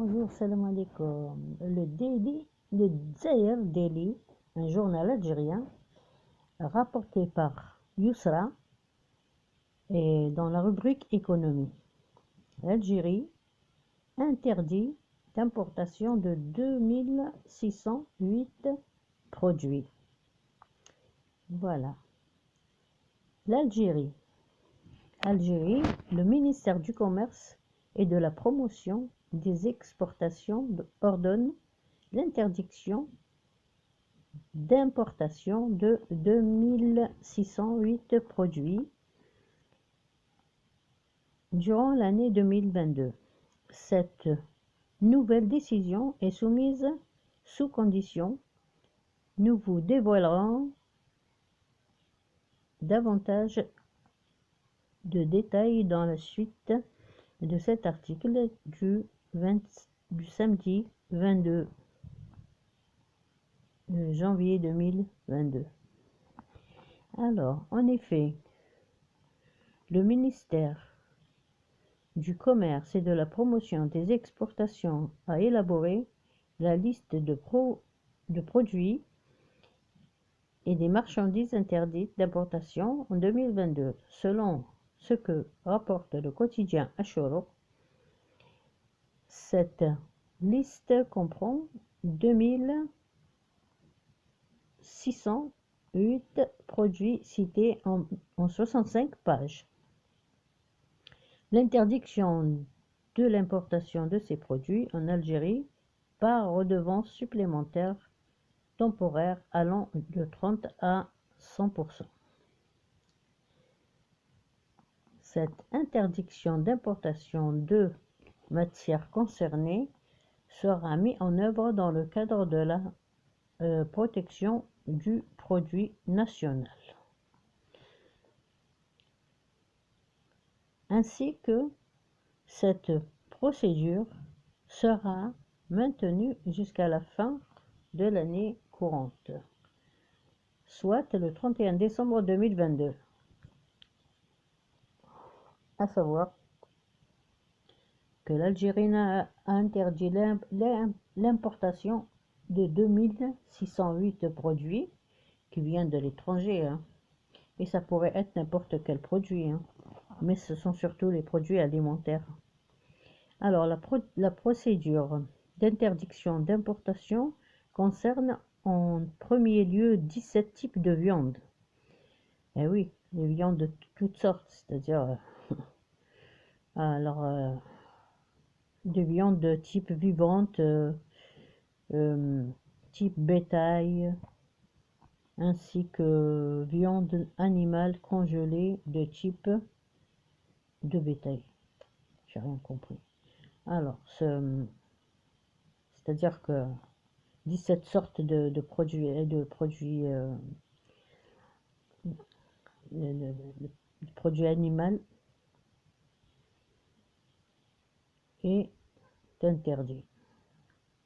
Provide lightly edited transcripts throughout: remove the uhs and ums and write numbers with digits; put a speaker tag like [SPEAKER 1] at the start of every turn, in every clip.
[SPEAKER 1] Bonjour, salam alaikum. Le Zaïr Daily, un journal algérien, rapporté par Yousra, et dans la rubrique économie. L'Algérie interdit d'importation de 2608 produits. Voilà. Algérie, le ministère du Commerce et de la Promotion des exportations ordonne l'interdiction d'importation de 2608 produits durant l'année 2022. Cette nouvelle décision est soumise sous condition. Nous vous dévoilerons davantage de détails dans la suite de cet article du samedi 22 janvier 2022. Alors, en effet, le ministère du Commerce et de la Promotion des exportations a élaboré la liste de produits et des marchandises interdites d'importation en 2022. Selon ce que rapporte le quotidien Ashoroq, cette liste comprend 2608 produits cités en 65 pages. L'interdiction de l'importation de ces produits en Algérie par redevance supplémentaire temporaire allant de 30 à 100%. Cette interdiction d'importation de matières concernées sera mise en œuvre dans le cadre de la protection du produit national, ainsi que cette procédure sera maintenue jusqu'à la fin de l'année courante, soit le 31 décembre 2022. À savoir que l'Algérie a interdit l'importation de 2608 produits qui viennent de l'étranger, et ça pourrait être n'importe quel produit, mais ce sont surtout les produits alimentaires. Alors, la procédure d'interdiction d'importation concerne en premier lieu 17 types de viande. Eh oui, les viandes de toutes sortes, c'est-à-dire de viande de type vivante, type bétail, ainsi que viande animale congelée de type de bétail. J'ai rien compris. Alors, c'est-à-dire que 17 sortes de produits animaux est interdit,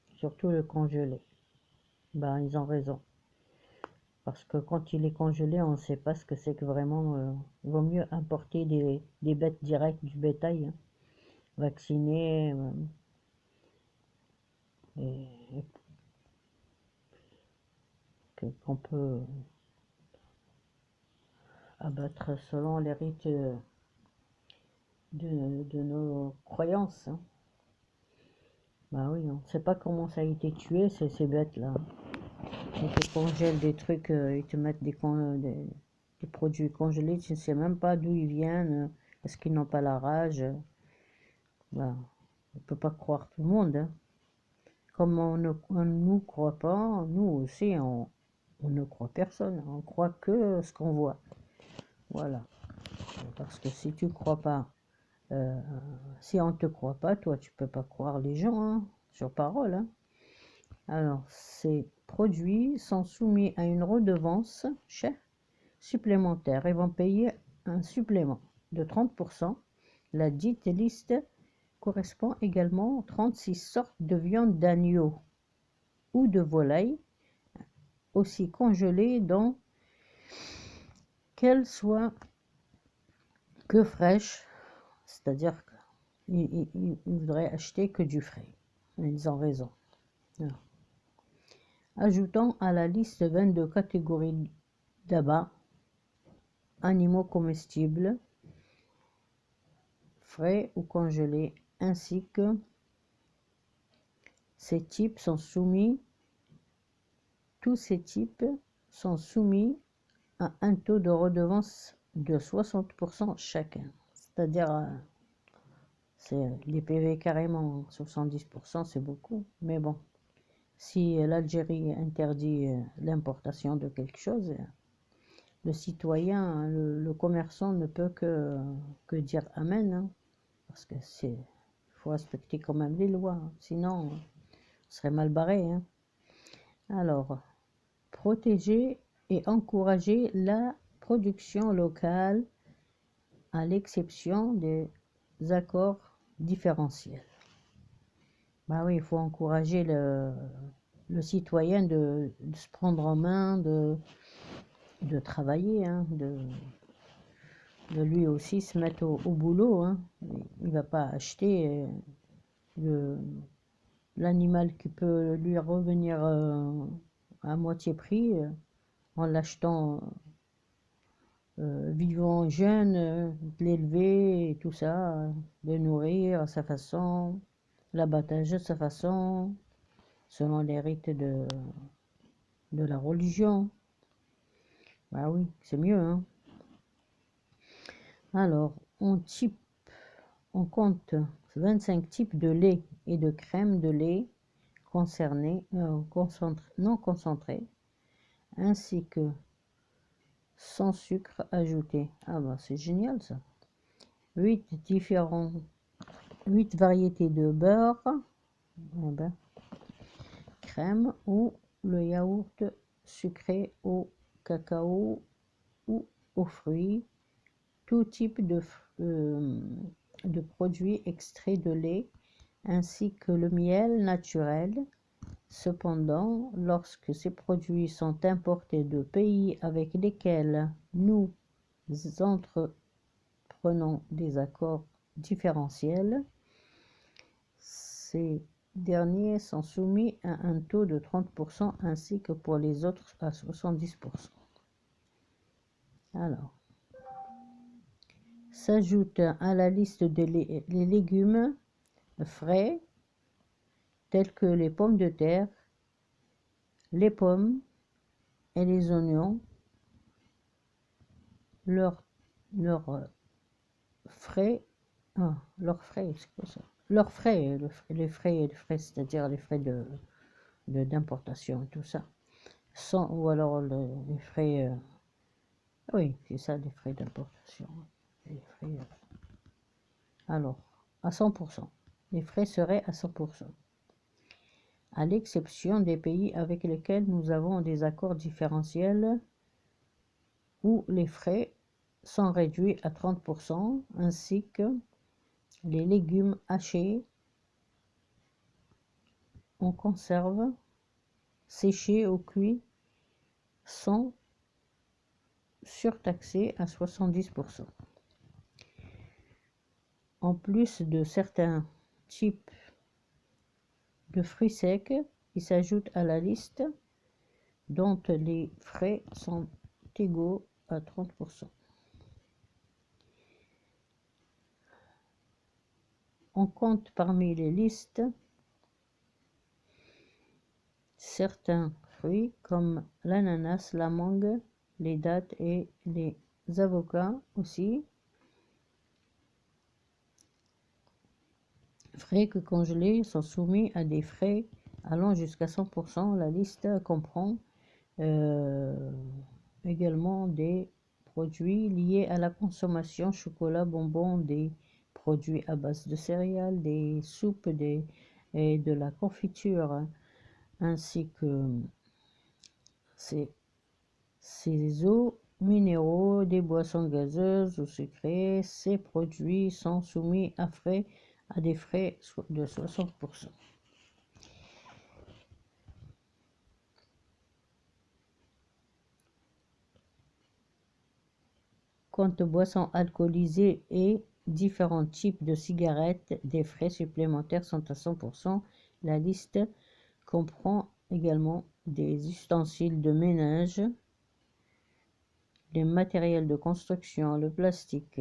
[SPEAKER 1] surtout le congelé. Ben, ils ont raison, parce que quand il est congelé, on ne sait pas ce que c'est que vraiment. Il vaut mieux importer des bêtes directes du bétail, vaccinées, et qu'on peut abattre selon les rites de nos croyances. Bah oui, on ne sait pas comment ça a été tué, ces bêtes-là. Ils te congèlent des trucs, ils te mettent des produits congelés, tu ne sais même pas d'où ils viennent, est-ce qu'ils n'ont pas la rage. Bah, on ne peut pas croire tout le monde. Comme on ne nous croit pas, nous aussi, on ne croit personne. On croit que ce qu'on voit. Voilà. Parce que si tu crois pas, si on ne te croit pas, toi, tu peux pas croire les gens, sur parole. Alors, ces produits sont soumis à une redevance chère supplémentaire et vont payer un supplément de 30%. La dite liste correspond également aux 36 sortes de viande d'agneau ou de volaille, aussi congelées donc qu'elles soient que fraîches, c'est-à-dire qu'ils voudraient acheter que du frais. Ils ont raison. Alors, ajoutons à la liste 22 catégories d'abats, animaux comestibles, frais ou congelés, ainsi que ces types sont soumis, tous ces types sont soumis à un taux de redevance de 60% chacun. C'est-à-dire, c'est les PV carrément, 70%, c'est beaucoup. Mais bon, si l'Algérie interdit l'importation de quelque chose, le citoyen, le commerçant ne peut que dire Amen, hein, parce que faut respecter quand même les lois, hein, sinon on serait mal barré. Hein. Alors, protéger et encourager la production locale à l'exception des accords différentiels. Bah oui, il faut encourager le citoyen de se prendre en main, de travailler, hein, de lui aussi se mettre au boulot. Hein. Il ne va pas acheter l'animal qui peut lui revenir à moitié prix en l'achetant vivant jeune, de l'élever et tout ça, de nourrir à sa façon, l'abattage à sa façon, selon les rites de la religion. Bah oui, c'est mieux, hein. Alors, on compte 25 types de lait et de crème de lait concernés, non concentrés, ainsi que sans sucre ajouté. Ah bah c'est génial ça. 8 variétés de beurre, eh ben, crème ou le yaourt sucré au cacao ou aux fruits, tout type de produits extraits de lait, ainsi que le miel naturel. Cependant, lorsque ces produits sont importés de pays avec lesquels nous entreprenons des accords différentiels, ces derniers sont soumis à un taux de 30% ainsi que pour les autres à 70%. Alors, s'ajoute à la liste les légumes frais tels que les pommes de terre, les pommes et les oignons, leurs frais, leurs frais, c'est quoi ça? Leurs frais, les frais, c'est-à-dire les frais d'importation et tout ça. Ou alors les frais, oui, c'est ça, les frais d'importation. Les frais, alors, à 100%. Les frais seraient à 100%. À l'exception des pays avec lesquels nous avons des accords différentiels où les frais sont réduits à 30%, ainsi que les légumes hachés en conserve, séchés ou cuits, sont surtaxés à 70%. En plus de certains types de fruits secs, il s'ajoute à la liste dont les frais sont égaux à 30%. On compte parmi les listes certains fruits comme l'ananas, la mangue, les dattes et les avocats aussi. Frais que congelés sont soumis à des frais allant jusqu'à 100%. La liste comprend également des produits liés à la consommation, chocolat, bonbons, des produits à base de céréales, des soupes et de la confiture, ainsi que ces eaux minéraux, des boissons gazeuses ou sucrées. Ces produits sont soumis à des frais de 60%. Compte boissons alcoolisées et différents types de cigarettes, des frais supplémentaires sont à 100%. La liste comprend également des ustensiles de ménage, les matériels de construction, le plastique,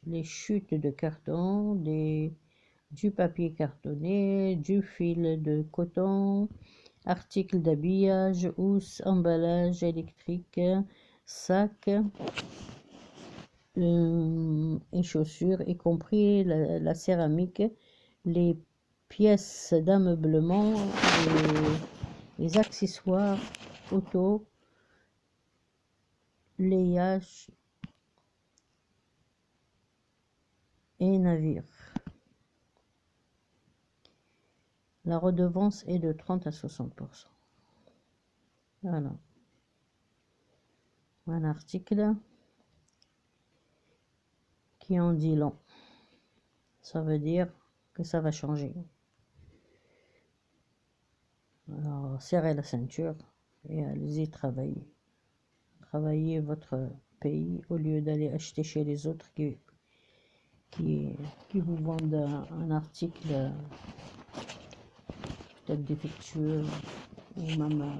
[SPEAKER 1] les chutes de carton, du papier cartonné, du fil de coton, articles d'habillage, housses, emballages électriques, sacs et chaussures, y compris la céramique, les pièces d'ameublement, les accessoires auto, layage et navires. La redevance est de 30 à 60%. Voilà. Un article qui en dit long. Ça veut dire que ça va changer. Alors, serrez la ceinture et allez-y travailler. Travaillez votre pays au lieu d'aller acheter chez les autres qui vous vendent un article peut-être défectueux ou même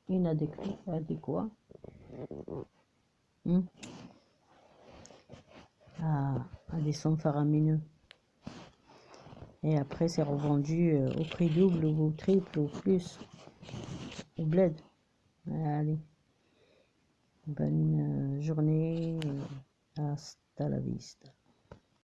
[SPEAKER 1] inadéquat. À des sommes faramineuses. Et après, c'est revendu au prix double ou triple ou plus. Au bled. Allez. Bonne journée. Hasta la vista.